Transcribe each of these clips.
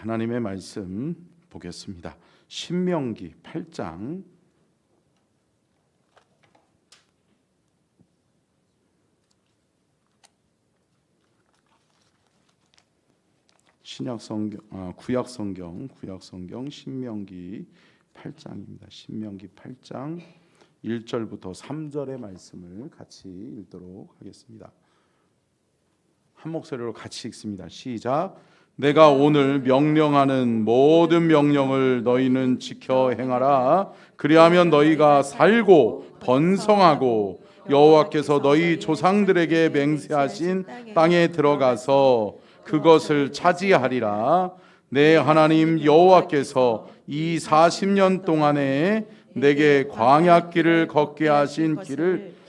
하나님의 말씀 보겠습니다. 신명기 8장 구약 성경 신명기 8장입니다. 신명기 8장 1절부터 3절의 말씀을 같이 읽도록 하겠습니다. 한 목소리로 같이 읽습니다. 시작. 내가 오늘 명령하는 모든 명령을 너희는 지켜 행하라. 그리하면 너희가 살고 번성하고 여호와께서 너희 조상들에게 맹세하신 땅에 들어가서 그것을 차지하리라. 내 하나님 여호와께서 이 40년 동안에 내게 광야길을 걷게 하신 길을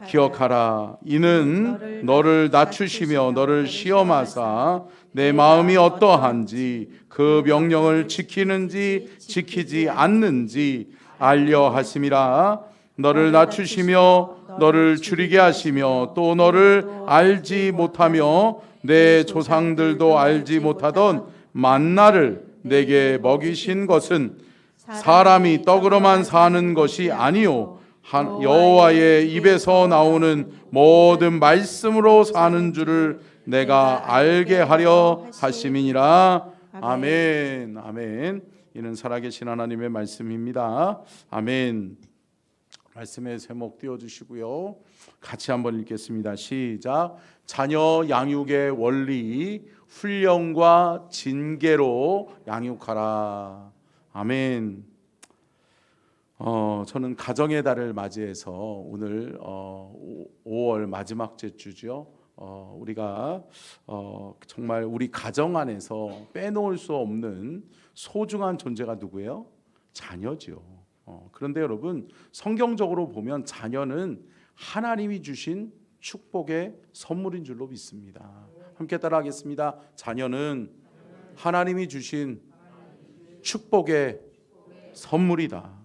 기억하라. 이는 너를 낮추시며 너를 시험하사 내 마음이 어떠한지 그 명령을 지키는지 지키지 않는지 알려 하심이라. 너를 낮추시며 너를 줄이게 하시며 또 너를 알지 못하며 내 조상들도 알지 못하던 만나를 내게 먹이신 것은 사람이 떡으로만 사는 것이 아니요 여호와의 입에서 나오는 모든 말씀으로 사는 줄을 내가 알게 하려 하심이니라. 아멘. 아멘. 이는 살아계신 하나님의 말씀입니다. 아멘. 말씀의 제목 띄워주시고요. 같이 한번 읽겠습니다. 시작. 자녀 양육의 원리, 훈련과 징계로 양육하라. 아멘. 저는 가정의 달을 맞이해서 오늘 5월 마지막 주죠. 우리가 정말 우리 가정 안에서 빼놓을 수 없는 소중한 존재가 누구예요? 자녀지요. 그런데 여러분, 성경적으로 보면 자녀는 하나님이 주신 축복의 선물인 줄로 믿습니다. 함께 따라하겠습니다. 자녀는 하나님이 주신 축복의 선물이다.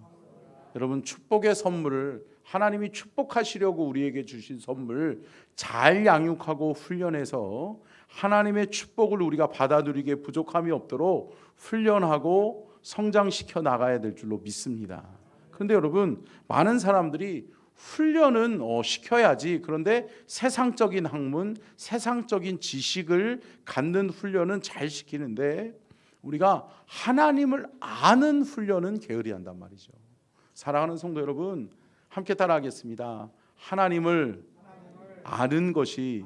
여러분, 축복의 선물을 하나님이 축복하시려고 우리에게 주신 선물 잘 양육하고 훈련해서 하나님의 축복을 우리가 받아들이기에 부족함이 없도록 훈련하고 성장시켜 나가야 될 줄로 믿습니다. 그런데 여러분, 많은 사람들이 훈련은 시켜야지, 그런데 세상적인 학문, 세상적인 지식을 갖는 훈련은 잘 시키는데 우리가 하나님을 아는 훈련은 게으리한단 말이죠. 사랑하는 성도 여러분, 함께 따라하겠습니다. 하나님을 아는 것이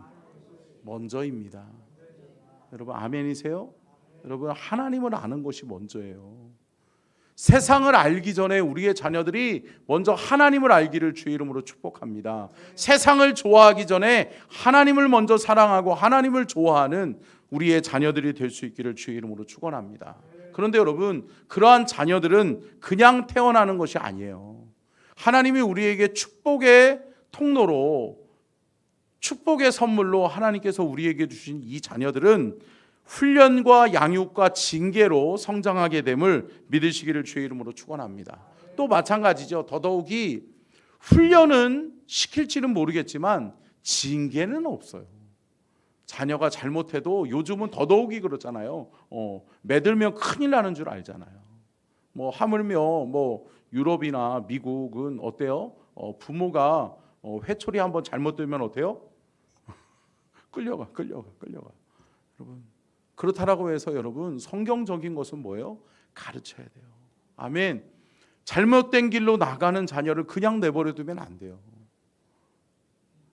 먼저입니다. 여러분 아멘이세요? 여러분, 하나님을 아는 것이 먼저예요. 세상을 알기 전에 우리의 자녀들이 먼저 하나님을 알기를 주의 이름으로 축복합니다. 세상을 좋아하기 전에 하나님을 먼저 사랑하고 하나님을 좋아하는 우리의 자녀들이 될 수 있기를 주의 이름으로 축원합니다. 그런데 여러분, 그러한 자녀들은 그냥 태어나는 것이 아니에요. 하나님이 우리에게 축복의 통로로, 축복의 선물로 하나님께서 우리에게 주신 이 자녀들은 훈련과 양육과 징계로 성장하게 됨을 믿으시기를 주의 이름으로 축원합니다. 또 마찬가지죠. 더더욱이 훈련은 시킬지는 모르겠지만 징계는 없어요. 자녀가 잘못해도 요즘은 더더욱이 그렇잖아요. 매들면 큰일 나는 줄 알잖아요. 하물며 유럽이나 미국은 어때요? 부모가 회초리 한번 잘못 들면 어때요? 끌려가. 여러분, 그렇다라고 해서 여러분, 성경적인 것은 뭐예요? 가르쳐야 돼요. 아멘. 잘못된 길로 나가는 자녀를 그냥 내버려 두면 안 돼요.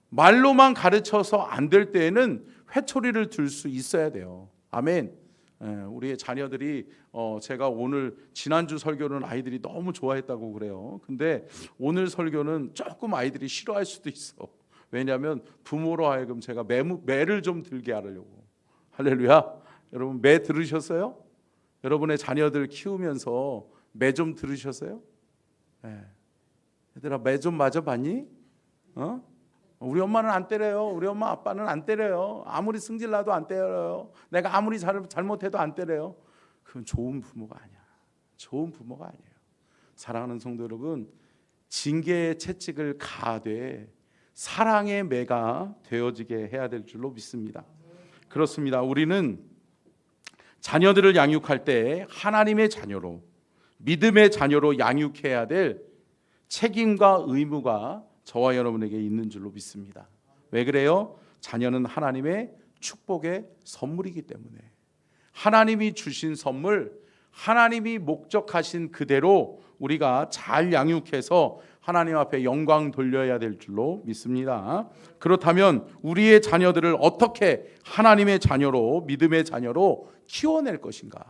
말로만 가르쳐서 안 될 때에는 회초리를 들 수 있어야 돼요. 아멘. 우리의 자녀들이 제가 오늘 지난주 설교는 아이들이 너무 좋아했다고 그래요. 근데 오늘 설교는 조금 아이들이 싫어할 수도 있어. 왜냐하면 부모로 하여금 제가 매를 좀 들게 하려고. 할렐루야. 여러분, 매 들으셨어요? 여러분의 자녀들 키우면서 매 좀 들으셨어요? 얘들아, 매 좀 맞아봤니? 우리 엄마는 안 때려요. 우리 엄마 아빠는 안 때려요. 아무리 승질나도 안 때려요. 내가 아무리 잘못해도 안 때려요. 그건 좋은 부모가 아니야. 좋은 부모가 아니에요. 사랑하는 성도 여러분, 징계의 채찍을 가하되 사랑의 매가 되어지게 해야 될 줄로 믿습니다. 그렇습니다. 우리는 자녀들을 양육할 때 하나님의 자녀로, 믿음의 자녀로 양육해야 될 책임과 의무가 저와 여러분에게 있는 줄로 믿습니다. 왜 그래요? 자녀는 하나님의 축복의 선물이기 때문에 하나님이 주신 선물, 하나님이 목적하신 그대로 우리가 잘 양육해서 하나님 앞에 영광 돌려야 될 줄로 믿습니다. 그렇다면 우리의 자녀들을 어떻게 하나님의 자녀로, 믿음의 자녀로 키워낼 것인가?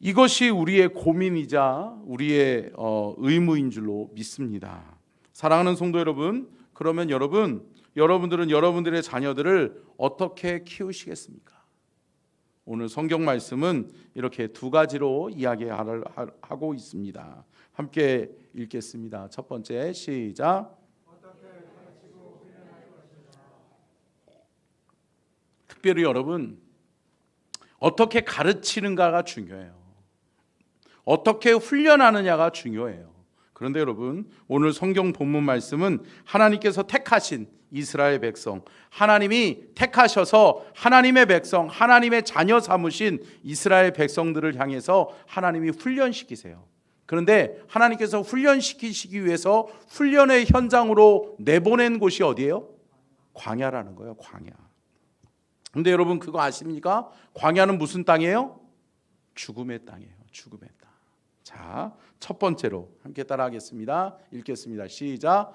이것이 우리의 고민이자 우리의 의무인 줄로 믿습니다. 사랑하는 성도 여러분, 그러면 여러분들은 여러분들의 자녀들을 어떻게 키우시겠습니까? 오늘 성경 말씀은 이렇게 두 가지로 이야기하고 있습니다. 함께 읽겠습니다. 첫 번째, 시작. 특별히 여러분, 어떻게 가르치는가가 중요해요. 어떻게 훈련하느냐가 중요해요. 그런데 여러분, 오늘 성경 본문 말씀은 하나님께서 택하신 이스라엘 백성, 하나님이 택하셔서 하나님의 백성, 하나님의 자녀 삼으신 이스라엘 백성들을 향해서 하나님이 훈련시키세요. 그런데 하나님께서 훈련시키시기 위해서 훈련의 현장으로 내보낸 곳이 어디예요? 광야라는 거예요. 광야. 근데 여러분 그거 아십니까? 광야는 무슨 땅이에요? 죽음의 땅이에요. 죽음의 땅. 자, 첫 번째로 함께 따라하겠습니다. 읽겠습니다. 시작.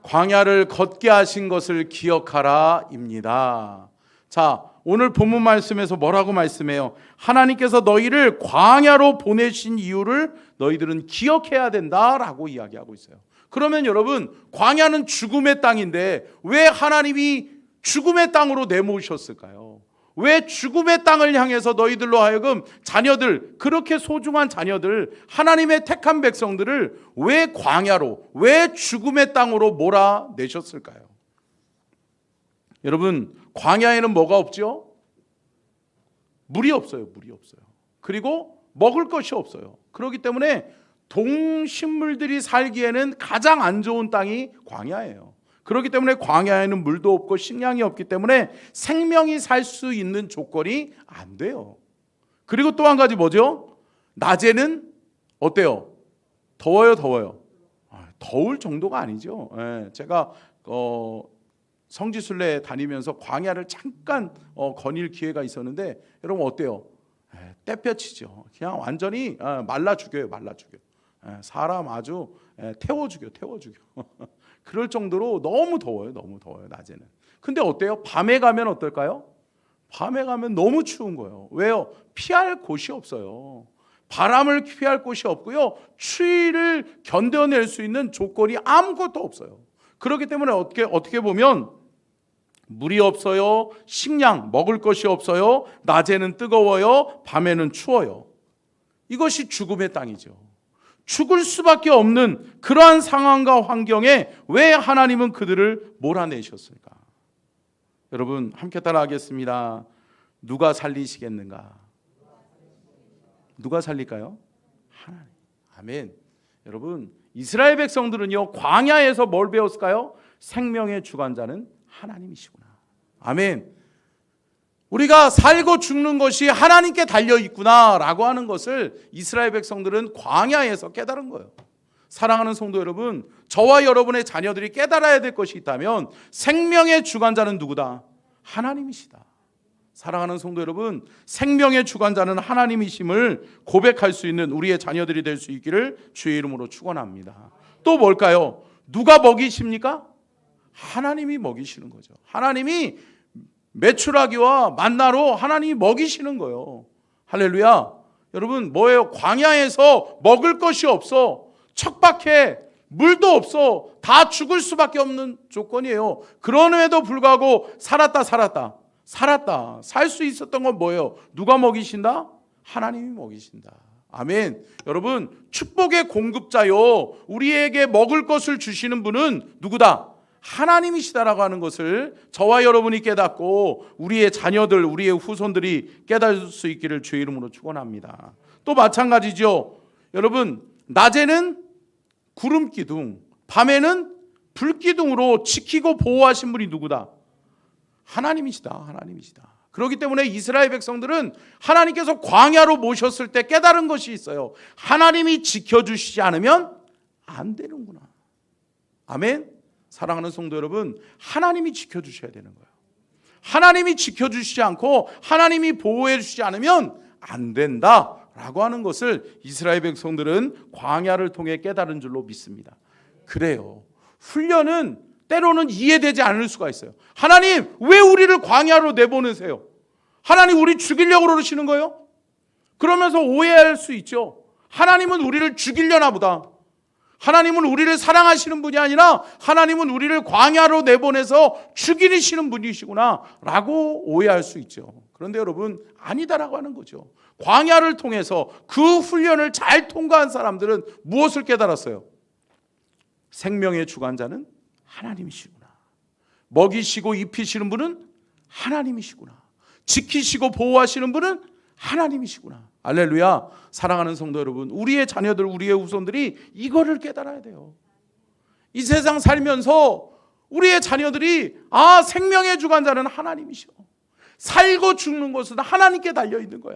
광야를 걷게 하신 것을 기억하라 입니다. 자, 오늘 본문 말씀에서 뭐라고 말씀해요? 하나님께서 너희를 광야로 보내신 이유를 너희들은 기억해야 된다라고 이야기하고 있어요. 그러면 여러분, 광야는 죽음의 땅인데 왜 하나님이 죽음의 땅으로 내모으셨을까요? 왜 죽음의 땅을 향해서 너희들로 하여금 자녀들, 그렇게 소중한 자녀들, 하나님의 택한 백성들을 왜 광야로, 왜 죽음의 땅으로 몰아내셨을까요? 여러분, 광야에는 뭐가 없죠? 물이 없어요. 물이 없어요. 그리고 먹을 것이 없어요. 그렇기 때문에 동식물들이 살기에는 가장 안 좋은 땅이 광야예요. 그렇기 때문에 광야에는 물도 없고 식량이 없기 때문에 생명이 살 수 있는 조건이 안 돼요. 그리고 또 한 가지 뭐죠? 낮에는 어때요? 더워요, 더워요? 더울 정도가 아니죠. 제가 성지순례 다니면서 광야를 잠깐 거닐 기회가 있었는데 여러분 어때요? 떼뼈치죠. 그냥 완전히 말라 죽여요. 말라 죽여. 사람 아주 태워 죽여. 그럴 정도로 너무 더워요. 너무 더워요. 낮에는. 근데 어때요? 밤에 가면 어떨까요? 밤에 가면 너무 추운 거예요. 왜요? 피할 곳이 없어요. 바람을 피할 곳이 없고요. 추위를 견뎌낼 수 있는 조건이 아무것도 없어요. 그렇기 때문에 어떻게 보면 물이 없어요. 식량, 먹을 것이 없어요. 낮에는 뜨거워요. 밤에는 추워요. 이것이 죽음의 땅이죠. 죽을 수밖에 없는 그러한 상황과 환경에 왜 하나님은 그들을 몰아내셨을까? 여러분 함께 따라하겠습니다. 누가 살리시겠는가? 누가 살릴까요? 하나님. 아멘. 여러분 이스라엘 백성들은요 광야에서 뭘 배웠을까요? 생명의 주관자는 하나님이시구나. 아멘. 우리가 살고 죽는 것이 하나님께 달려있구나라고 하는 것을 이스라엘 백성들은 광야에서 깨달은 거예요. 사랑하는 성도 여러분, 저와 여러분의 자녀들이 깨달아야 될 것이 있다면 생명의 주관자는 누구다? 하나님이시다. 사랑하는 성도 여러분, 생명의 주관자는 하나님이심을 고백할 수 있는 우리의 자녀들이 될 수 있기를 주의 이름으로 축원합니다. 또 뭘까요? 누가 먹이십니까? 하나님이 먹이시는 거죠. 하나님이 메추라기와 만나로 하나님이 먹이시는 거예요. 할렐루야. 여러분 뭐예요? 광야에서 먹을 것이 없어. 척박해. 물도 없어. 다 죽을 수밖에 없는 조건이에요. 그럼에도 불구하고 살았다. 살 수 있었던 건 뭐예요? 누가 먹이신다? 하나님이 먹이신다. 아멘. 여러분 축복의 공급자요, 우리에게 먹을 것을 주시는 분은 누구다? 하나님이시다라고 하는 것을 저와 여러분이 깨닫고 우리의 자녀들, 우리의 후손들이 깨달을 수 있기를 주의 이름으로 축원합니다. 또 마찬가지죠. 여러분 낮에는 구름 기둥, 밤에는 불 기둥으로 지키고 보호하신 분이 누구다? 하나님이시다. 그렇기 때문에 이스라엘 백성들은 하나님께서 광야로 모셨을 때 깨달은 것이 있어요. 하나님이 지켜주시지 않으면 안 되는구나. 아멘. 사랑하는 성도 여러분, 하나님이 지켜주셔야 되는 거예요. 하나님이 지켜주시지 않고 하나님이 보호해 주시지 않으면 안 된다라고 하는 것을 이스라엘 백성들은 광야를 통해 깨달은 줄로 믿습니다. 그래요. 훈련은 때로는 이해되지 않을 수가 있어요. 하나님, 왜 우리를 광야로 내보내세요? 하나님, 우리 죽이려고 그러시는 거예요? 그러면서 오해할 수 있죠. 하나님은 우리를 죽이려나 보다. 하나님은 우리를 사랑하시는 분이 아니라 하나님은 우리를 광야로 내보내서 죽이시는 분이시구나 라고 오해할 수 있죠. 그런데 여러분, 아니다라고 하는 거죠. 광야를 통해서 그 훈련을 잘 통과한 사람들은 무엇을 깨달았어요? 생명의 주관자는 하나님이시구나. 먹이시고 입히시는 분은 하나님이시구나. 지키시고 보호하시는 분은 하나님이시구나. 할렐루야. 사랑하는 성도 여러분, 우리의 자녀들, 우리의 후손들이 이거를 깨달아야 돼요. 이 세상 살면서 우리의 자녀들이 생명의 주관자는 하나님이시오. 살고 죽는 것은 하나님께 달려있는 거야.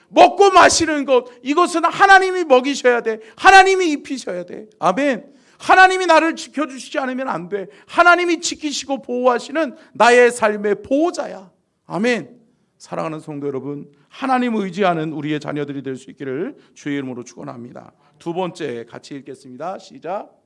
먹고 마시는 것, 이것은 하나님이 먹이셔야 돼. 하나님이 입히셔야 돼. 아멘. 하나님이 나를 지켜주시지 않으면 안 돼. 하나님이 지키시고 보호하시는 나의 삶의 보호자야. 아멘. 사랑하는 성도 여러분, 하나님 의지하는 우리의 자녀들이 될 수 있기를 주의 이름으로 축원합니다. 두 번째 같이 읽겠습니다. 시작.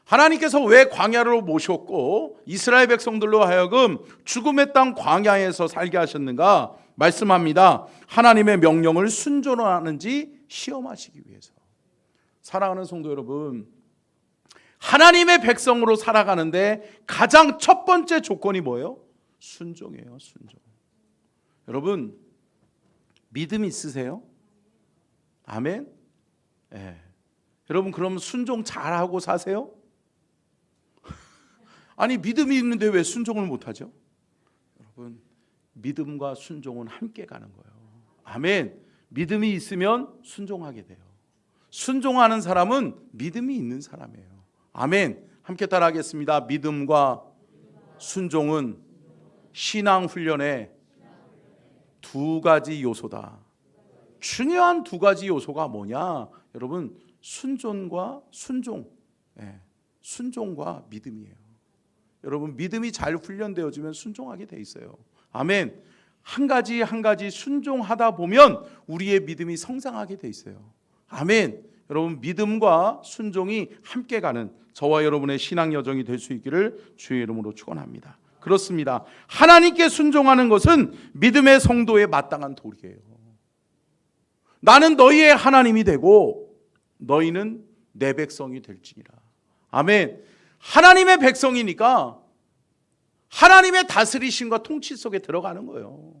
하나님께서 왜 광야로 모셨고 이스라엘 백성들로 하여금 죽음의 땅 광야에서 살게 하셨는가 말씀합니다. 하나님의 명령을 순종하는지 시험하시기 위해서. 사랑하는 성도 여러분, 하나님의 백성으로 살아가는데 가장 첫 번째 조건이 뭐예요? 순종이에요. 순종. 여러분, 믿음 있으세요? 아멘. 네. 여러분, 그럼 순종 잘하고 사세요? 아니, 믿음이 있는데 왜 순종을 못하죠? 여러분, 믿음과 순종은 함께 가는 거예요. 아멘. 믿음이 있으면 순종하게 돼요. 순종하는 사람은 믿음이 있는 사람이에요. 아멘. 함께 따라하겠습니다. 믿음과 순종은 신앙 훈련의 두 가지 요소다. 중요한 두 가지 요소가 뭐냐? 여러분, 순종과 믿음이에요. 여러분, 믿음이 잘 훈련되어지면 순종하게 돼 있어요. 아멘. 한 가지 한 가지 순종하다 보면 우리의 믿음이 성장하게 돼 있어요. 아멘. 여러분, 믿음과 순종이 함께 가는 저와 여러분의 신앙 여정이 될 수 있기를 주의 이름으로 축원합니다. 그렇습니다. 하나님께 순종하는 것은 믿음의 성도의 마땅한 도리예요. 나는 너희의 하나님이 되고 너희는 내 백성이 될지니라. 아멘. 하나님의 백성이니까 하나님의 다스리심과 통치 속에 들어가는 거예요.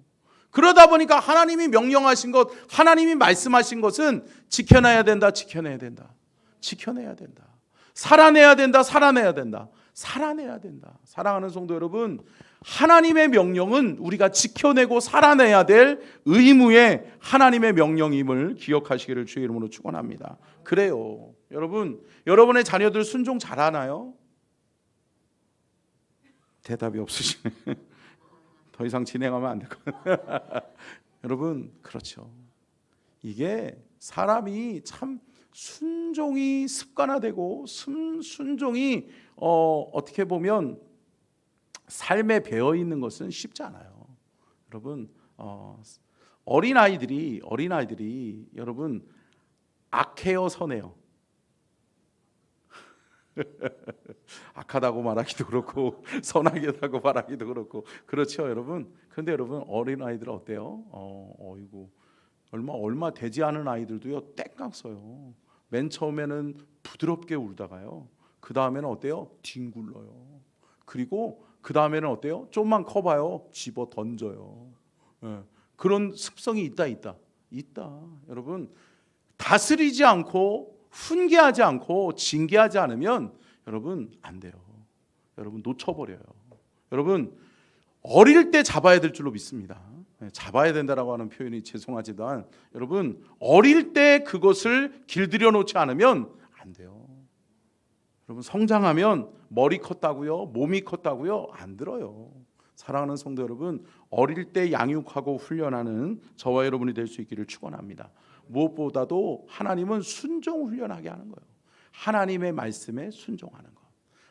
그러다 보니까 하나님이 명령하신 것, 하나님이 말씀하신 것은 지켜내야 된다. 지켜내야 된다. 지켜내야 된다. 살아내야 된다. 살아내야 된다. 살아내야 된다. 사랑하는 성도 여러분, 하나님의 명령은 우리가 지켜내고 살아내야 될 의무의 하나님의 명령임을 기억하시기를 주의 이름으로 축원합니다. 그래요. 여러분, 여러분의 자녀들 순종 잘하나요? 대답이 없으시네. 더 이상 진행하면 안 될 것 같아요. 여러분, 그렇죠. 이게 사람이 참 순종이 습관화되고 순종이 어떻게 보면 삶에 배어 있는 것은 쉽지 않아요. 여러분, 어린아이들이 여러분 악해요, 선해요? 악하다고 말하기도 그렇고 선하게다고 말하기도 그렇고 그렇죠, 여러분. 그런데 여러분, 어린아이들 어때요? 어이구, 얼마 되지 않은 아이들도요 땡깡 써요. 맨 처음에는 부드럽게 울다가요, 그 다음에는 어때요? 뒹굴러요. 그리고 그 다음에는 어때요? 좀만 커봐요, 집어 던져요. 그런 습성이 있다. 여러분, 다스리지 않고 훈계하지 않고 징계하지 않으면 여러분 안 돼요. 여러분, 놓쳐버려요. 여러분, 어릴 때 잡아야 될 줄로 믿습니다. 잡아야 된다라고 하는 표현이 죄송하지만 여러분, 어릴 때 그것을 길들여 놓지 않으면 안 돼요. 여러분 성장하면 머리 컸다고요? 몸이 컸다고요? 안 들어요. 사랑하는 성도 여러분, 어릴 때 양육하고 훈련하는 저와 여러분이 될 수 있기를 축원합니다. 무엇보다도 하나님은 순종 훈련하게 하는 거예요. 하나님의 말씀에 순종하는 것,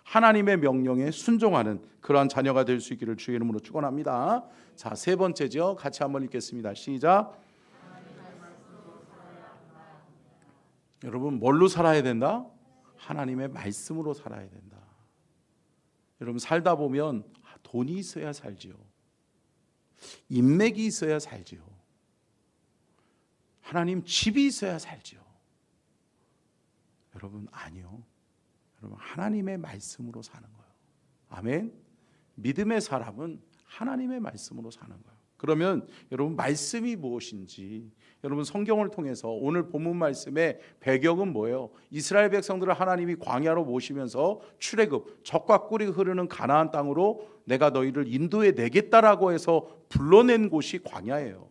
하나님의 명령에 순종하는 그러한 자녀가 될 수 있기를 주의 이름으로 축원합니다. 자, 세 번째죠. 같이 한번 읽겠습니다. 시작. 여러분 뭘로 살아야 된다? 하나님의 말씀으로 살아야 된다. 여러분 살다 보면 돈이 있어야 살지요. 인맥이 있어야 살지요. 하나님 집이 있어야 살지요. 여러분 아니요. 여러분 하나님의 말씀으로 사는 거예요. 아멘. 믿음의 사람은 하나님의 말씀으로 사는 거예요. 그러면 여러분 말씀이 무엇인지, 여러분 성경을 통해서 오늘 본문 말씀의 배경은 뭐예요? 이스라엘 백성들을 하나님이 광야로 모시면서 출애굽, 젖과 꿀이 흐르는 가나안 땅으로 내가 너희를 인도해 내겠다라고 해서 불러낸 곳이 광야예요.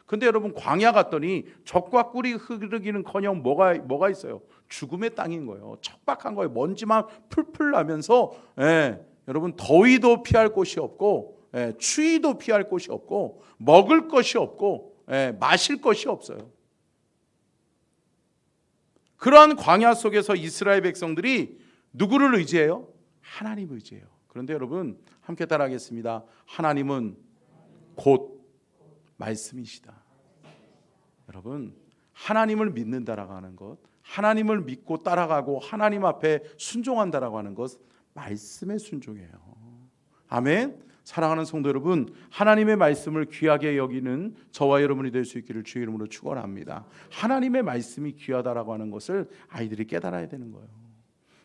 근데 여러분 광야 갔더니 젖과 꿀이 흐르기는커녕 뭐가 있어요? 죽음의 땅인 거예요. 척박한 거예요. 먼지만 풀풀 나면서 여러분 더위도 피할 곳이 없고 추위도 피할 곳이 없고 먹을 것이 없고 마실 것이 없어요. 그러한 광야 속에서 이스라엘 백성들이 누구를 의지해요? 하나님을 의지해요. 그런데 여러분 함께 따라하겠습니다. 하나님은 곧 말씀이시다. 여러분 하나님을 믿는다라고 하는 것, 하나님을 믿고 따라가고 하나님 앞에 순종한다라고 하는 것, 말씀에 순종해요. 아멘. 사랑하는 성도 여러분, 하나님의 말씀을 귀하게 여기는 저와 여러분이 될 수 있기를 주의 이름으로 축원합니다. 하나님의 말씀이 귀하다라고 하는 것을 아이들이 깨달아야 되는 거예요.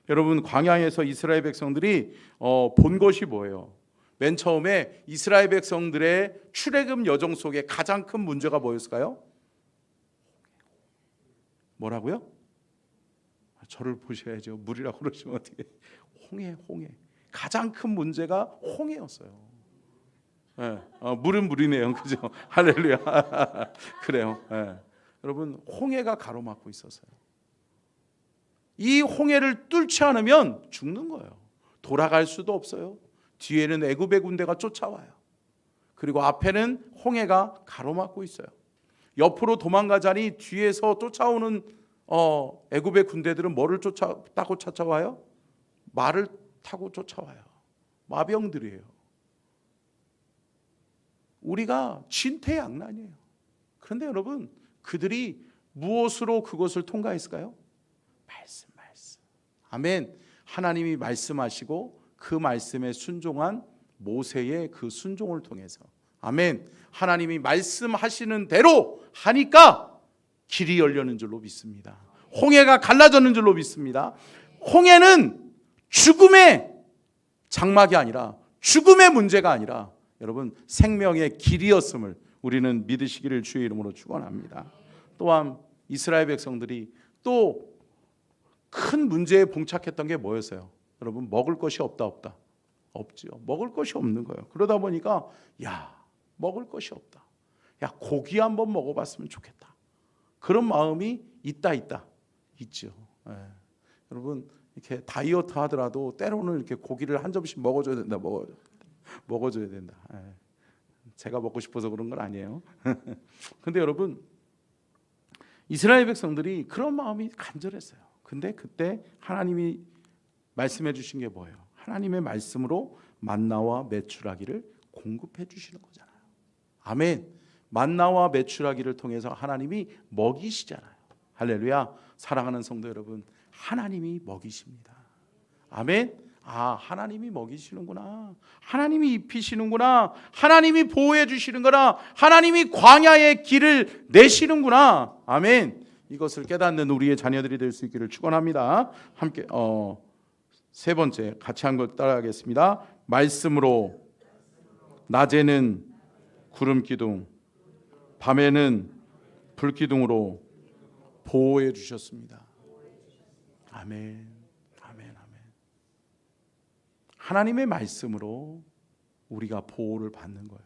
여러분 광야에서 이스라엘 백성들이 본 것이 뭐예요? 맨 처음에 이스라엘 백성들의 출애굽 여정 속에 가장 큰 문제가 뭐였을까요? 뭐라고요? 저를 보셔야죠. 물이라고 그러시면 어떻게? 홍해. 가장 큰 문제가 홍해였어요. 물은 물이네요. 그죠? 할렐루야. 그래요. 여러분 홍해가 가로막고 있었어요. 이 홍해를 뚫지 않으면 죽는 거예요. 돌아갈 수도 없어요. 뒤에는 애굽의 군대가 쫓아와요. 그리고 앞에는 홍해가 가로막고 있어요. 옆으로 도망가자니 뒤에서 쫓아오는 애굽의 군대들은 뭐를 타고 쫓아와요? 말을 타고 쫓아와요. 마병들이에요. 우리가 진퇴양난이에요. 그런데 여러분 그들이 무엇으로 그것을 통과했을까요? 말씀. 아멘. 하나님이 말씀하시고 그 말씀에 순종한 모세의 그 순종을 통해서, 아멘, 하나님이 말씀하시는 대로 하니까 길이 열려는 줄로 믿습니다. 홍해가 갈라졌는 줄로 믿습니다. 홍해는 죽음의 장막이 아니라, 죽음의 문제가 아니라 여러분 생명의 길이었음을 우리는 믿으시기를 주의 이름으로 축원합니다. 또한 이스라엘 백성들이 또 큰 문제에 봉착했던 게 뭐였어요? 여러분 먹을 것이 없다. 없죠. 먹을 것이 없는 거예요. 그러다 보니까 먹을 것이 없다. 고기 한번 먹어봤으면 좋겠다. 그런 마음이 있죠. 여러분 이렇게 다이어트 하더라도 때로는 이렇게 고기를 한 점씩 먹어줘야 된다. 먹어줘야 된다. 제가 먹고 싶어서 그런 건 아니에요. 근데 여러분 이스라엘 백성들이 그런 마음이 간절했어요. 근데 그때 하나님이 말씀해 주신 게 뭐예요? 하나님의 말씀으로 만나와 메추라기를 공급해 주시는 거잖아요. 아멘. 만나와 메추라기를 통해서 하나님이 먹이시잖아요. 할렐루야. 사랑하는 성도 여러분, 하나님이 먹이십니다. 아멘. 하나님이 먹이시는구나. 하나님이 입히시는구나. 하나님이 보호해 주시는구나. 하나님이 광야의 길을 내시는구나. 아멘. 이것을 깨닫는 우리의 자녀들이 될 수 있기를 축원합니다. 함께 세 번째 같이 한 걸 따라하겠습니다. 말씀으로 낮에는 구름 기둥, 밤에는 불 기둥으로 보호해 주셨습니다. 아멘. 하나님의 말씀으로 우리가 보호를 받는 거예요.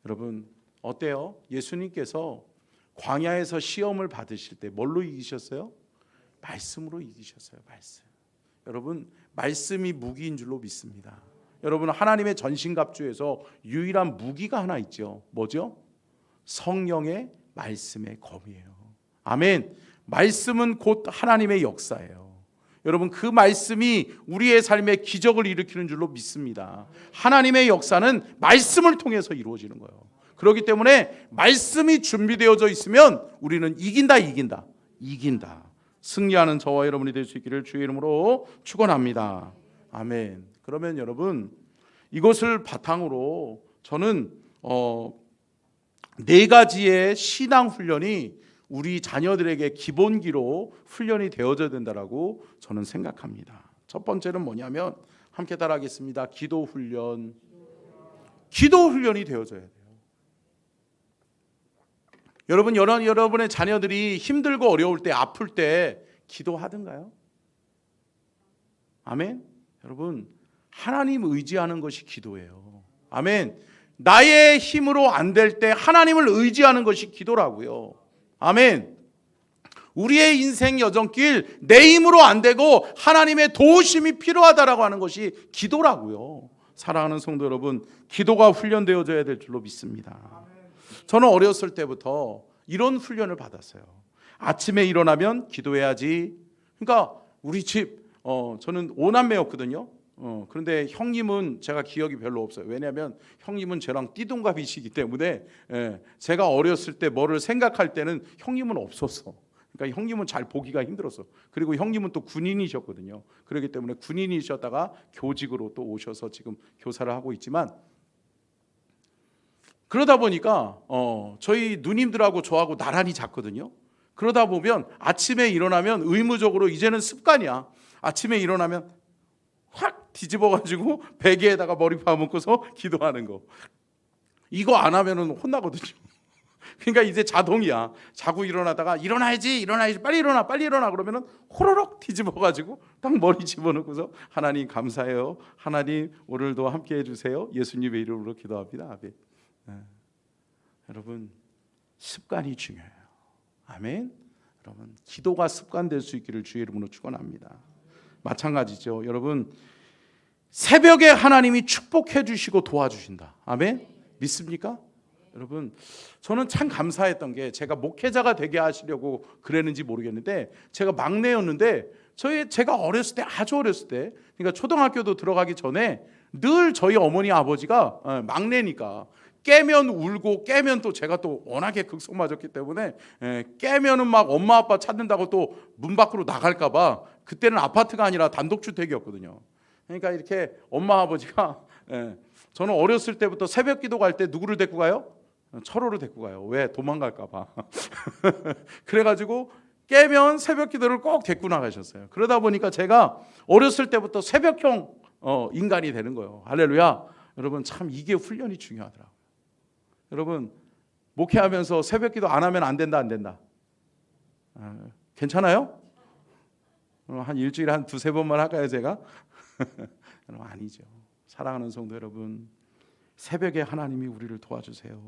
여러분 어때요? 예수님께서 광야에서 시험을 받으실 때 뭘로 이기셨어요? 말씀으로 이기셨어요. 말씀. 여러분 말씀이 무기인 줄로 믿습니다. 여러분 하나님의 전신갑주에서 유일한 무기가 하나 있죠. 뭐죠? 성령의 말씀의 검이에요. 아멘. 말씀은 곧 하나님의 역사예요. 여러분 그 말씀이 우리의 삶에 기적을 일으키는 줄로 믿습니다. 하나님의 역사는 말씀을 통해서 이루어지는 거예요. 그렇기 때문에 말씀이 준비되어져 있으면 우리는 이긴다. 승리하는 저와 여러분이 될 수 있기를 주의 이름으로 축원합니다. 아멘. 그러면 여러분 이것을 바탕으로 저는 4가지의 신앙 훈련이 우리 자녀들에게 기본기로 훈련이 되어져야 된다라고 저는 생각합니다. 첫 번째는 뭐냐면 함께 따라하겠습니다. 기도 훈련이 되어져야 돼요. 여러분 여러분의 자녀들이 힘들고 어려울 때 아플 때 기도하던가요? 아멘. 여러분 하나님 의지하는 것이 기도예요. 아멘. 나의 힘으로 안 될 때 하나님을 의지하는 것이 기도라고요. 아멘. 우리의 인생 여정길 내 힘으로 안 되고 하나님의 도우심이 필요하다라고 하는 것이 기도라고요. 사랑하는 성도 여러분, 기도가 훈련되어져야 될 줄로 믿습니다. 저는 어렸을 때부터 이런 훈련을 받았어요. 아침에 일어나면 기도해야지. 그러니까 우리 집 저는 5남매였거든요. 그런데 형님은 제가 기억이 별로 없어요. 왜냐하면 형님은 저랑 띠동갑이시기 때문에 제가 어렸을 때 뭐를 생각할 때는 형님은 없었어. 그러니까 형님은 잘 보기가 힘들었어. 그리고 형님은 또 군인이셨거든요. 그렇기 때문에 군인이셨다가 교직으로 또 오셔서 지금 교사를 하고 있지만, 그러다 보니까 저희 누님들하고 저하고 나란히 잤거든요. 그러다 보면 아침에 일어나면 의무적으로 이제는 습관이야. 아침에 일어나면 확 뒤집어가지고 베개에다가 머리 파묻고서 기도하는 거. 이거 안 하면은 혼나거든요. 그러니까 이제 자동이야. 자고 일어나다가 일어나야지 빨리 일어나 그러면은 호로록 뒤집어가지고 딱 머리 집어넣고서 하나님 감사해요. 하나님 오늘도 함께 해주세요. 예수님의 이름으로 기도합니다. 아멘. 여러분 습관이 중요해요. 아멘. 여러분 기도가 습관될 수 있기를 주의 이름으로 축원합니다. 마찬가지죠. 여러분 새벽에 하나님이 축복해 주시고 도와주신다. 아멘. 믿습니까? 여러분 저는 참 감사했던 게, 제가 목회자가 되게 하시려고 그랬는지 모르겠는데 제가 막내였는데 제가 어렸을 때, 아주 어렸을 때, 그러니까 초등학교도 들어가기 전에 늘 저희 어머니 아버지가 막내니까 깨면 울고, 깨면 또 제가 또 워낙에 극성 맞았기 때문에 깨면은 막 엄마 아빠 찾는다고 또 문 밖으로 나갈까 봐, 그때는 아파트가 아니라 단독주택이었거든요. 그러니까 이렇게 엄마 아버지가 저는 어렸을 때부터 새벽 기도 갈 때 누구를 데리고 가요? 철호를 데리고 가요. 왜? 도망갈까 봐. 그래가지고 깨면 새벽 기도를 꼭 데리고 나가셨어요. 그러다 보니까 제가 어렸을 때부터 새벽형 인간이 되는 거예요. 할렐루야. 여러분 참 이게 훈련이 중요하더라고요. 여러분 목회하면서 새벽 기도 안 하면 안 된다. 괜찮아요? 한 일주일에 한 2-3번만 할까요 제가? 여러분 아니죠. 사랑하는 성도 여러분, 새벽에 하나님이 우리를 도와주세요.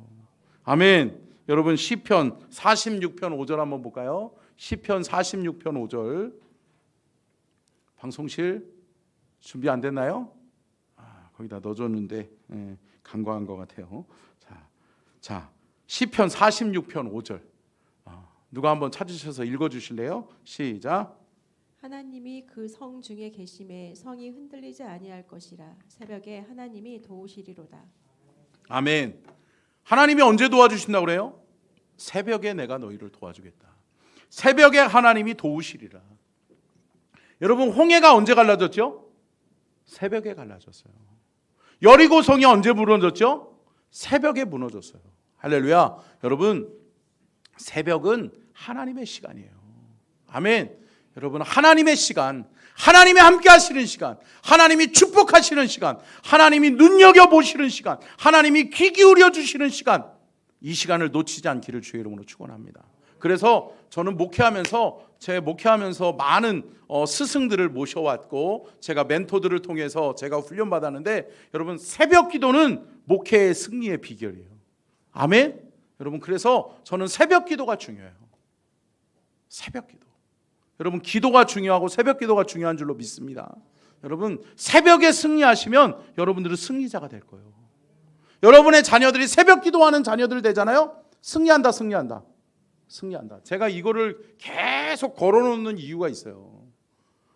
아멘. 여러분 시편 46편 5절 한번 볼까요? 시편 46편 5절. 방송실 준비 안 됐나요? 거기다 넣어줬는데 간과한 것 같아요. 자, 시편 46편 5절. 누가 한번 찾으셔서 읽어주실래요? 시작. 하나님이 그 성 중에 계심에 성이 흔들리지 아니할 것이라. 새벽에 하나님이 도우시리로다. 아멘. 하나님이 언제 도와주신다고 그래요? 새벽에 내가 너희를 도와주겠다. 새벽에 하나님이 도우시리라. 여러분 홍해가 언제 갈라졌죠? 새벽에 갈라졌어요. 여리고성이 언제 무너졌죠? 새벽에 무너졌어요. 할렐루야. 여러분 새벽은 하나님의 시간이에요. 아멘. 여러분 하나님의 시간, 하나님이 함께 하시는 시간, 하나님이 축복하시는 시간, 하나님이 눈여겨보시는 시간, 하나님이 귀 기울여 주시는 시간, 이 시간을 놓치지 않기를 주의 이름으로 축원합니다. 그래서 저는 목회하면서 많은 스승들을 모셔왔고 제가 멘토들을 통해서 제가 훈련받았는데, 여러분 새벽 기도는 목회의 승리의 비결이에요. 아멘. 여러분 그래서 저는 새벽 기도가 중요해요. 새벽 기도. 여러분 기도가 중요하고 새벽 기도가 중요한 줄로 믿습니다. 여러분 새벽에 승리하시면 여러분들은 승리자가 될 거예요. 여러분의 자녀들이 새벽 기도하는 자녀들 되잖아요. 승리한다. 제가 이거를 계속 걸어놓는 이유가 있어요.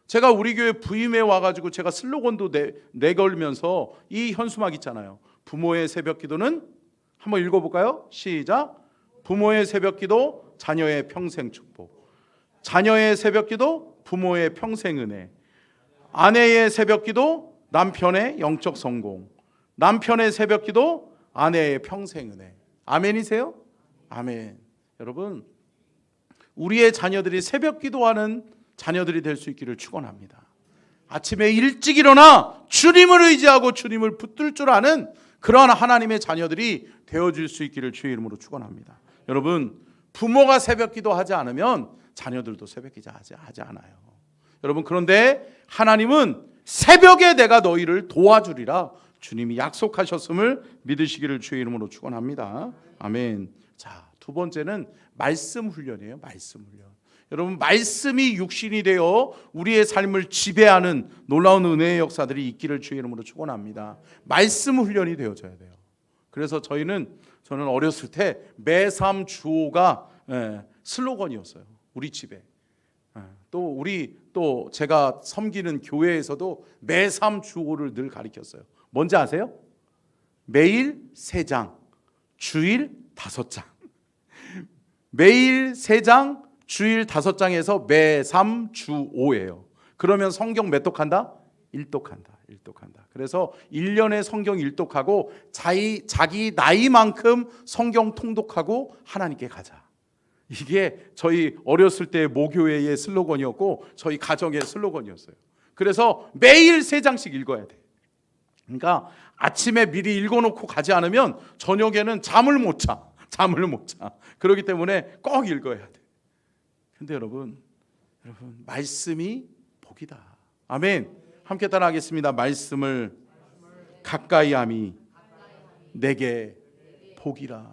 제가 우리 교회 부임에 와가지고 제가 슬로건도 내걸면서 이 현수막 있잖아요. 부모의 새벽 기도는 한번 읽어볼까요? 시작. 부모의 새벽 기도, 자녀의 평생 축복. 자녀의 새벽 기도, 부모의 평생 은혜. 아내의 새벽 기도, 남편의 영적 성공. 남편의 새벽 기도, 아내의 평생 은혜. 아멘이세요? 아멘. 여러분, 우리의 자녀들이 새벽 기도하는 자녀들이 될 수 있기를 축원합니다. 아침에 일찍 일어나 주님을 의지하고 주님을 붙들 줄 아는 그러한 하나님의 자녀들이 되어줄 수 있기를 주의 이름으로 축원합니다. 여러분, 부모가 새벽 기도하지 않으면 자녀들도 새벽 기도하지 않아요. 여러분, 그런데 하나님은 새벽에 내가 너희를 도와주리라 주님이 약속하셨음을 믿으시기를 주의 이름으로 축원합니다. 아멘. 자, 두 번째는 말씀 훈련이에요. 말씀 훈련. 여러분, 말씀이 육신이 되어 우리의 삶을 지배하는 놀라운 은혜의 역사들이 있기를 주의 이름으로 축원합니다. 말씀 훈련이 되어져야 돼요. 그래서 저는 어렸을 때 매삼 주오가 슬로건이었어요. 우리 집에. 또 제가 섬기는 교회에서도 매삼 주오를 늘 가르쳤어요. 뭔지 아세요? 매일 3장, 주일 5장. 매일 3장, 주일 5장에서 매삼 주오예요. 그러면 성경 몇 독한다? 1독한다. 그래서 1년에 성경 1독하고 자기 나이만큼 성경 통독하고 하나님께 가자. 이게 저희 어렸을 때 모교회의 슬로건이었고 저희 가정의 슬로건이었어요. 그래서 매일 3장씩 읽어야 돼. 그러니까 아침에 미리 읽어놓고 가지 않으면 저녁에는 잠을 못 자. 그렇기 때문에 꼭 읽어야 돼. 근데 여러분 말씀이 복이다. 아멘. 함께 따라하겠습니다. 말씀을 가까이 함이 내게 복이라.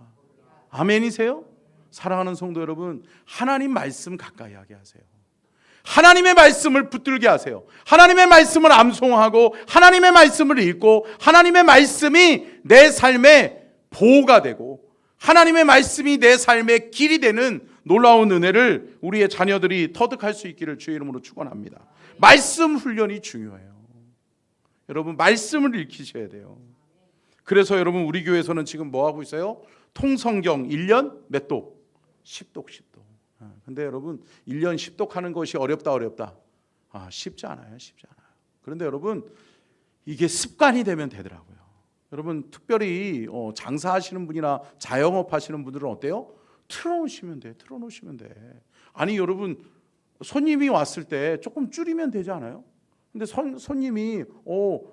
아멘이세요? 사랑하는 성도 여러분, 하나님 말씀 가까이 하게 하세요. 하나님의 말씀을 붙들게 하세요. 하나님의 말씀을 암송하고 하나님의 말씀을 읽고 하나님의 말씀이 내 삶의 보호가 되고 하나님의 말씀이 내 삶의 길이 되는 놀라운 은혜를 우리의 자녀들이 터득할 수 있기를 주의 이름으로 축원합니다. 말씀 훈련이 중요해요. 여러분, 말씀을 읽히셔야 돼요. 그래서 여러분, 우리 교회에서는 지금 뭐 하고 있어요? 통성경 1년 몇 독? 10독. 근데 여러분, 1년 10독 하는 것이 어렵다. 쉽지 않아요. 그런데 여러분, 이게 습관이 되면 되더라고요. 여러분, 특별히 장사하시는 분이나 자영업 하시는 분들은 어때요? 틀어놓으시면 돼. 아니, 여러분, 손님이 왔을 때 조금 줄이면 되지 않아요? 근데 손님이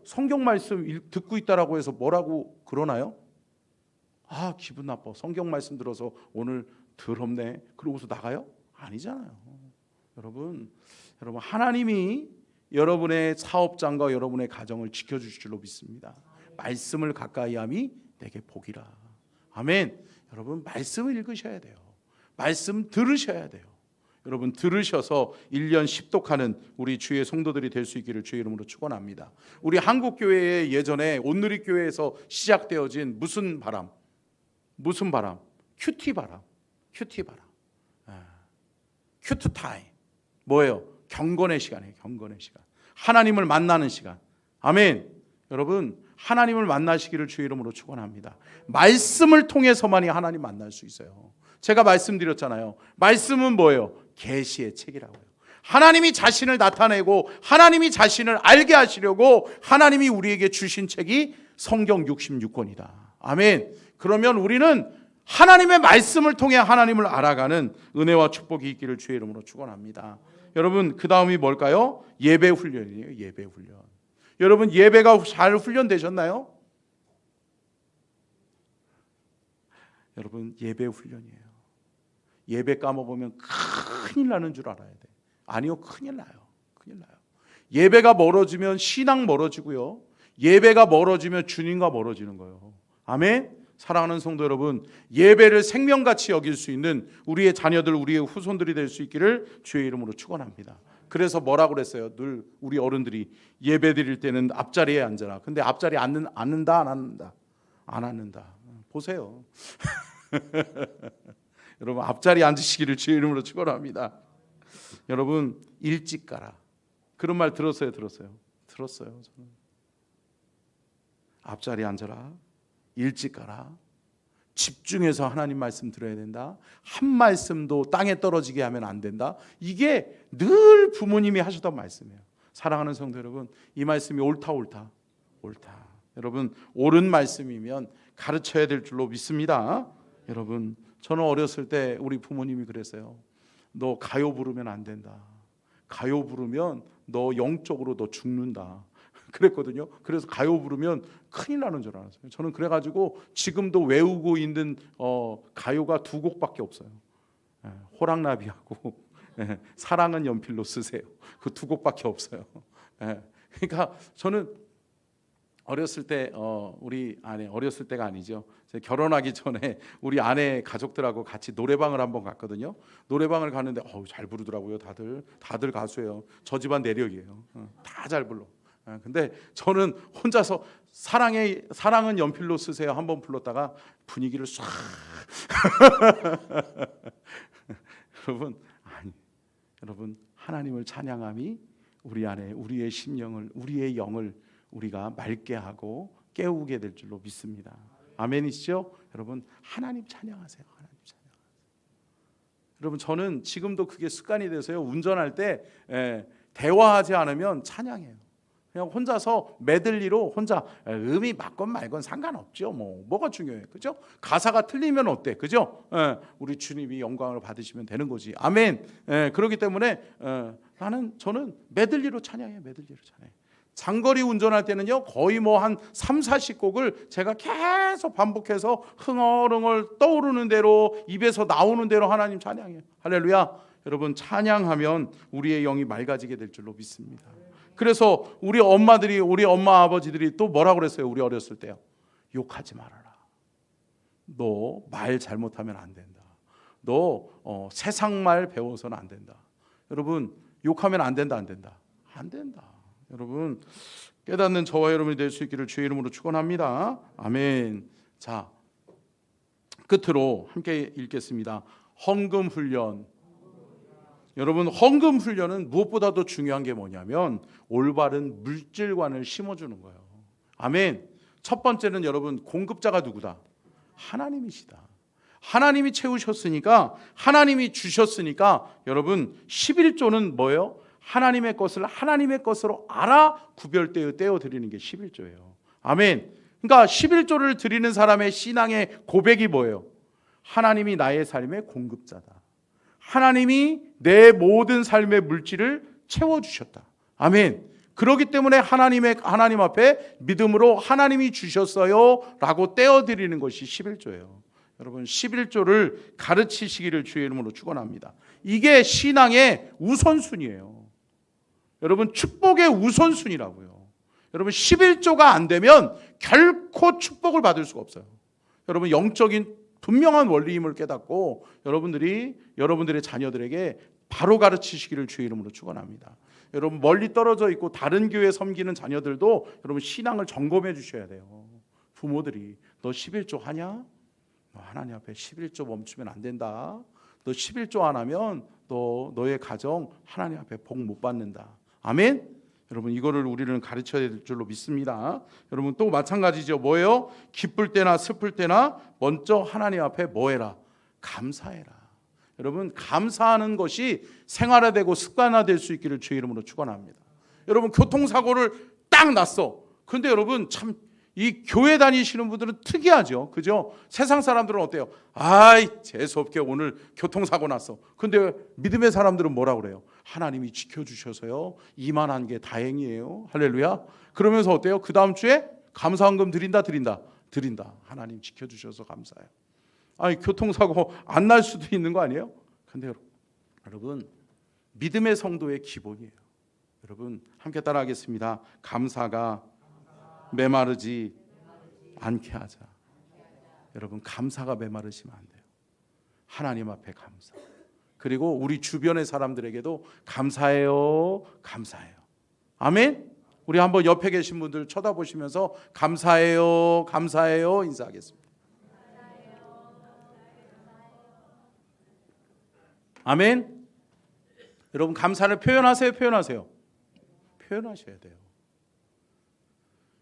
성경 말씀 듣고 있다라고 해서 뭐라고 그러나요? 아, 기분 나빠. 성경 말씀 들어서 오늘 더럽네. 그러고서 나가요? 아니잖아요. 여러분, 하나님이 여러분의 사업장과 여러분의 가정을 지켜주실 줄로 믿습니다. 말씀을 가까이 함이 내게 복이라. 아멘. 여러분, 말씀을 읽으셔야 돼요. 말씀 들으셔야 돼요. 여러분, 들으셔서 1년 10독하는 우리 주의 성도들이 될 수 있기를 주의 이름으로 축원합니다. 우리 한국교회의 예전에 온누리교회에서 시작되어진 무슨 바람? 큐티 바람. 큐트 타임. 뭐예요? 경건의 시간이에요. 하나님을 만나는 시간. 아멘. 여러분, 하나님을 만나시기를 주의 이름으로 축원합니다. 말씀을 통해서만이 하나님 만날 수 있어요. 제가 말씀드렸잖아요. 말씀은 뭐예요? 계시의 책이라고요. 하나님이 자신을 나타내고 하나님이 자신을 알게 하시려고 하나님이 우리에게 주신 책이 성경 66권이다. 아멘. 그러면 우리는 하나님의 말씀을 통해 하나님을 알아가는 은혜와 축복이 있기를 주의 이름으로 축원합니다. 여러분, 그 다음이 뭘까요? 예배 훈련이에요. 예배 훈련. 여러분, 예배가 잘 훈련되셨나요? 여러분, 예배 훈련이에요. 예배 까먹으면 큰일 나는 줄 알아야 돼. 아니요, 큰일 나요. 예배가 멀어지면 신앙 멀어지고요. 예배가 멀어지면 주님과 멀어지는 거예요. 아멘. 사랑하는 성도 여러분, 예배를 생명같이 여길 수 있는 우리의 자녀들, 우리의 후손들이 될 수 있기를 주의 이름으로 축원합니다. 그래서 뭐라고 그랬어요? 늘 우리 어른들이 예배 드릴 때는 앞자리에 앉아라. 근데 앞자리에 앉는다 안 앉는다? 안 앉는다. 보세요. 여러분, 앞자리에 앉으시기를 주의 이름으로 축원합니다. 여러분, 일찍 가라. 그런 말 들었어요? 들었어요? 들었어요. 저는. 앞자리에 앉아라. 일찍 가라. 집중해서 하나님 말씀 들어야 된다. 한 말씀도 땅에 떨어지게 하면 안 된다. 이게 늘 부모님이 하시던 말씀이에요. 사랑하는 성도 여러분, 이 말씀이 옳다. 여러분, 옳은 말씀이면 가르쳐야 될 줄로 믿습니다. 여러분, 저는 어렸을 때 우리 부모님이 그랬어요. 너 가요 부르면 안 된다. 가요 부르면 너 영적으로 너 죽는다. 그랬거든요. 그래서 가요 부르면 큰일 나는 줄 알았어요. 저는 그래가지고 지금도 외우고 있는 가요가 두 곡밖에 없어요. 호랑나비하고 사랑은 연필로 쓰세요. 그 두 곡밖에 없어요. 그러니까 저는 어렸을 때 우리 아내, 어렸을 때가 아니죠. 결혼하기 전에 우리 아내 가족들하고 같이 노래방을 한번 갔거든요. 노래방을 갔는데 잘 부르더라고요. 다들 가수예요. 저 집안 내력이에요. 다 잘 불러. 근데 저는 혼자서 사랑은 연필로 쓰세요 한번 불렀다가 분위기를 싹 여러분 하나님을 찬양함이 우리 안에 우리의 심령을, 우리의 영을 우리가 맑게 하고 깨우게 될 줄로 믿습니다. 아멘이시죠? 여러분, 하나님 찬양하세요. 하나님 찬양하세요. 여러분, 저는 지금도 그게 습관이 돼서요. 운전할 때 대화하지 않으면 찬양해요. 그냥 혼자서 메들리로 혼자, 음이 맞건 말건 상관없죠. 뭐가 중요해요, 그죠? 가사가 틀리면 어때, 그죠? 우리 주님이 영광을 받으시면 되는 거지. 아멘. 그렇기 때문에 저는 메들리로 찬양해요. 메들리로 찬양해요. 장거리 운전할 때는요, 거의 한 3-40곡을 제가 계속 반복해서 흥얼흥얼 떠오르는 대로 입에서 나오는 대로 하나님 찬양해요. 할렐루야. 여러분, 찬양하면 우리의 영이 맑아지게 될 줄로 믿습니다. 그래서 우리 엄마들이, 우리 엄마 아버지들이 또 뭐라고 그랬어요? 우리 어렸을 때요. 욕하지 말아라. 너 말 잘못하면 안 된다. 너 세상 말 배워서는 안 된다. 여러분, 욕하면 안 된다. 안 된다. 여러분, 깨닫는 저와 여러분이 될 수 있기를 주의 이름으로 축원합니다. 아멘. 자, 끝으로 함께 읽겠습니다. 헌금 훈련. 여러분, 헌금 훈련은 무엇보다도 중요한 게 뭐냐면 올바른 물질관을 심어주는 거예요. 아멘. 첫 번째는 여러분, 공급자가 누구다? 하나님이시다. 하나님이 채우셨으니까, 하나님이 주셨으니까 여러분, 11조는 뭐예요? 하나님의 것을 하나님의 것으로 알아 구별되어 떼어 드리는 게 11조예요. 아멘. 그러니까 11조를 드리는 사람의 신앙의 고백이 뭐예요? 하나님이 나의 삶의 공급자다. 하나님이 내 모든 삶의 물질을 채워주셨다. 아멘. 그렇기 때문에 하나님 앞에 믿음으로 하나님이 주셨어요 라고 떼어드리는 것이 11조예요. 여러분, 11조를 가르치시기를 주의 이름으로 축원합니다. 이게 신앙의 우선순위예요. 여러분, 축복의 우선순위라고요. 여러분, 11조가 안 되면 결코 축복을 받을 수가 없어요. 여러분, 영적인 분명한 원리임을 깨닫고 여러분들의 자녀들에게 바로 가르치시기를 주의 이름으로 축원합니다. 여러분, 멀리 떨어져 있고 다른 교회 섬기는 자녀들도 여러분 신앙을 점검해 주셔야 돼요. 부모들이 너 11조 하냐? 너 하나님 앞에 11조 멈추면 안 된다. 너 11조 안 하면 너의 가정 하나님 앞에 복 못 받는다. 아멘. 여러분, 이거를 우리는 가르쳐야 될 줄로 믿습니다. 여러분, 또 마찬가지죠. 뭐예요? 기쁠 때나 슬플 때나 먼저 하나님 앞에 뭐해라? 감사해라. 여러분, 감사하는 것이 생활화되고 습관화될 수 있기를 주의 이름으로 축원합니다. 여러분, 교통사고를 딱 났어. 근데 여러분, 참 이 교회 다니시는 분들은 특이하죠. 그죠? 세상 사람들은 어때요? 재수없게 오늘 교통사고 났어. 근데 믿음의 사람들은 뭐라 그래요? 하나님이 지켜주셔서요, 이만한 게 다행이에요. 할렐루야. 그러면서 어때요? 그 다음 주에 감사헌금 드린다. 하나님 지켜주셔서 감사해요. 교통사고 안 날 수도 있는 거 아니에요? 근데 여러분, 믿음의 성도의 기본이에요. 여러분, 함께 따라하겠습니다. 감사가 메마르지 않게 하자. 여러분 감사가 메마르시면 안 돼요. 하나님 앞에 감사. 그리고 우리 주변의 사람들에게도 감사해요. 감사해요. 아멘. 우리 한번 옆에 계신 분들 쳐다보시면서 감사해요. 감사해요. 인사하겠습니다. 아멘. 여러분 감사를 표현하세요. 표현하세요. 표현하셔야 돼요.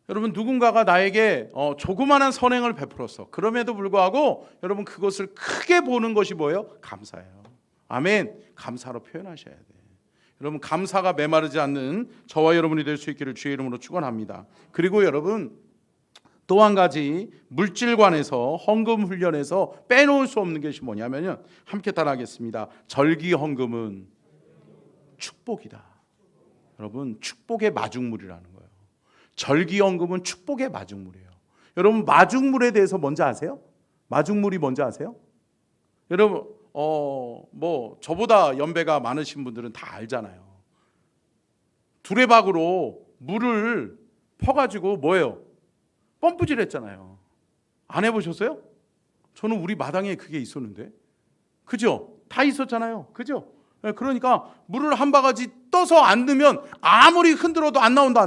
여러분 누군가가 나에게 조그마한 선행을 베풀었어. 그럼에도 불구하고 여러분 그것을 크게 보는 것이 뭐예요? 감사예요. 아멘. 감사로 표현하셔야 돼. 여러분 감사가 메마르지 않는 저와 여러분이 될 수 있기를 주의 이름으로 축원합니다. 그리고 여러분 또 한 가지 물질관에서 헌금 훈련에서 빼놓을 수 없는 것이 뭐냐면요. 함께 따라하겠습니다. 절기 헌금은 축복이다. 여러분 축복의 마중물이라는 거예요. 절기 헌금은 축복의 마중물이에요. 여러분 마중물에 대해서 뭔지 아세요? 마중물이 뭔지 아세요? 여러분 뭐 저보다 연배가 많으신 분들은 다 알잖아요. 두레박으로 물을 퍼가지고 뭐예요? 펌프질 했잖아요. 안 해보셨어요? 저는 우리 마당에 그게 있었는데. 그죠? 다 있었잖아요. 그죠? 그러니까 물을 한 바가지 떠서 안 넣으면 아무리 흔들어도 안 나온다.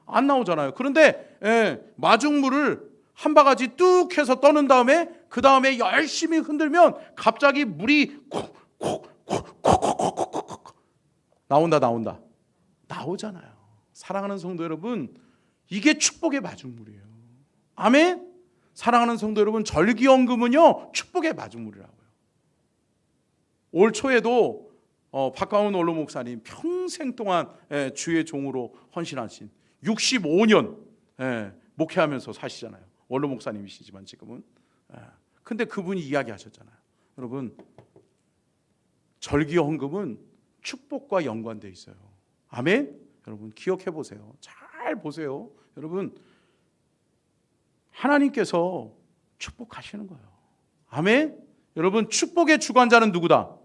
안 나오잖아요. 그런데 마중물을 한 바가지 뚝 해서 떠는 다음에 그 다음에 열심히 흔들면 갑자기 물이 콕콕콕콕콕콕콕 나오잖아요. 사랑하는 성도 여러분, 이게 축복의 마중물이에요. 아멘. 사랑하는 성도 여러분, 절기헌금은요 축복의 마중물이라고요. 올 초에도 박가운 원로 목사님 평생 동안 주의 종으로 헌신하신 65년 목회하면서 사시잖아요. 원로 목사님이시지만 지금은. 근데 그분이 이야기하셨잖아요. 여러분 절기헌금은 축복과 연관되어 있어요. 아멘. 여러분 기억해 보세요. 잘 보세요. 여러분 하나님께서 축복하시는 거예요. 아멘. 여러분 축복의 주관자는 누구다?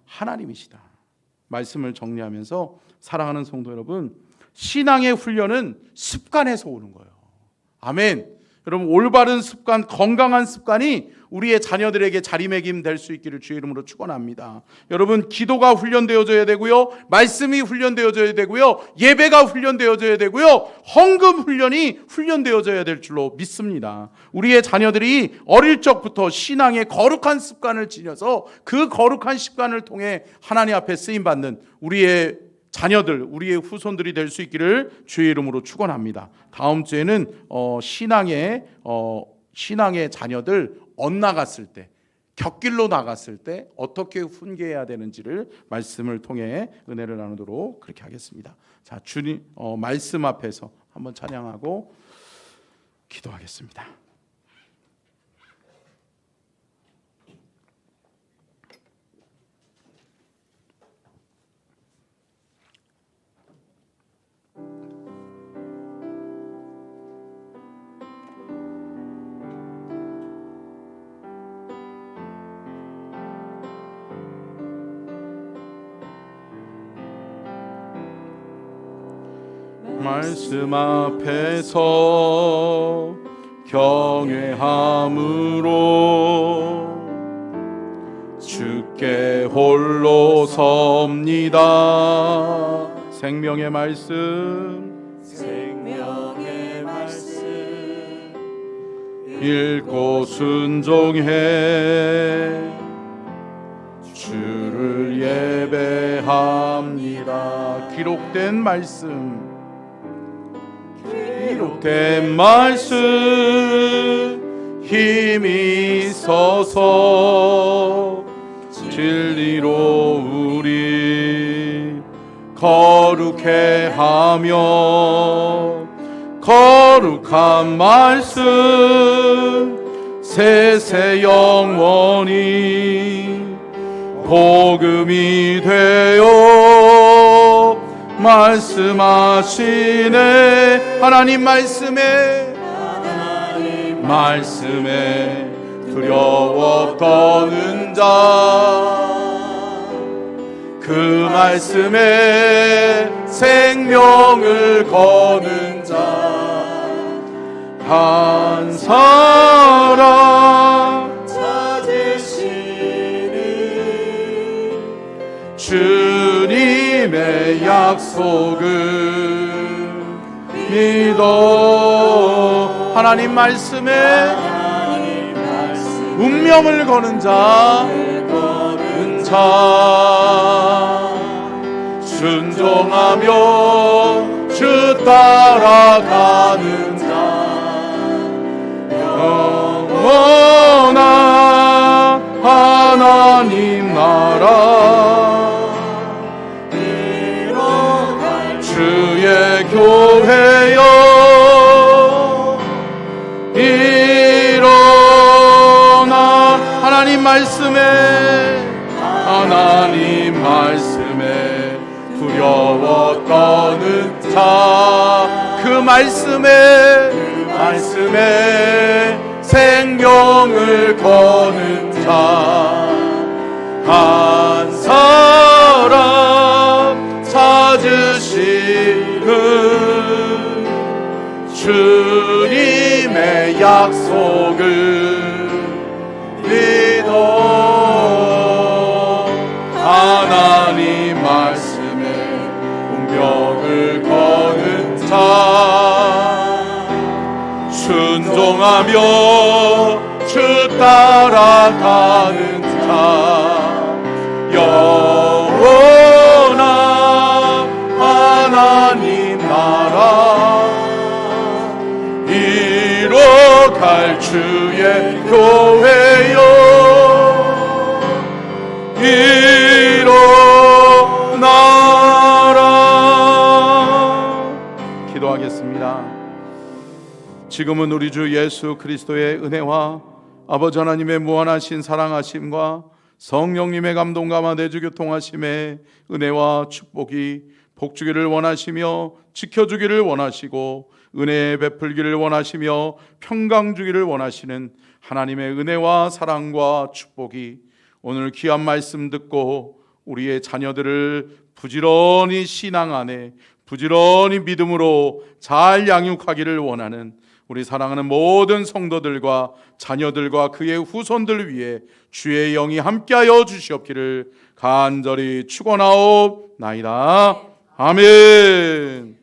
하나님이시다. 말씀을 정리하면서 사랑하는 성도 여러분, 신앙의 훈련은 습관에서 오는 거예요. 아멘. 여러분 올바른 습관, 건강한 습관이 우리의 자녀들에게 자리매김 될 수 있기를 주의 이름으로 축원합니다. 여러분 기도가 훈련되어져야 되고요, 말씀이 훈련되어져야 되고요, 예배가 훈련되어져야 되고요, 헌금 훈련이 훈련되어져야 될 줄로 믿습니다. 우리의 자녀들이 어릴 적부터 신앙의 거룩한 습관을 지녀서 그 거룩한 습관을 통해 하나님 앞에 쓰임 받는 우리의 자녀들, 우리의 후손들이 될 수 있기를 주의 이름으로 축원합니다. 다음 주에는 신앙의 자녀들 엇나갔을 때, 곁길로 나갔을 때 어떻게 훈계해야 되는지를 말씀을 통해 은혜를 나누도록 그렇게 하겠습니다. 자, 주님 말씀 앞에서 한번 찬양하고 기도하겠습니다. 말씀 앞에서 경외함으로 주께 홀로 섭니다. 생명의 말씀 읽고 순종해 주를 예배합니다. 기록된 말씀 힘이 있어서 진리로 우리 거룩해 하며 거룩한 말씀 세세 영원히 복음이 되어 말씀하시네. 하나님 말씀에 두려워 떠는 자, 그 말씀에 생명을 거는 자 한 사람 약속을 믿어. 하나님 말씀에 운명을 거는 자 순종하며 주 따라가는 자 영원한 하나님 나라 주의 교회여 일어나. 하나님 말씀에 두려워 떠는 자 그 말씀에 생명을 거는 자 한 사람 찾으시는 주님의 약속을 믿어. 하나님 말씀에 운명을 거는 자 순종하며 주 따라가는 자 영원한 하나님 나라 이뤄갈 주의 교회여 일어나라. 기도하겠습니다. 지금은 우리 주 예수 그리스도의 은혜와 아버지 하나님의 무한하신 사랑하심과 성령님의 감동과 내주 교통하심의 은혜와 축복이 복주기를 원하시며 지켜주기를 원하시고 은혜 베풀기를 원하시며 평강 주기를 원하시는 하나님의 은혜와 사랑과 축복이 오늘 귀한 말씀 듣고 우리의 자녀들을 부지런히 신앙 안에 부지런히 믿음으로 잘 양육하기를 원하는 우리 사랑하는 모든 성도들과 자녀들과 그의 후손들 위해 주의 영이 함께하여 주시옵기를 간절히 축원하옵나이다. 아멘.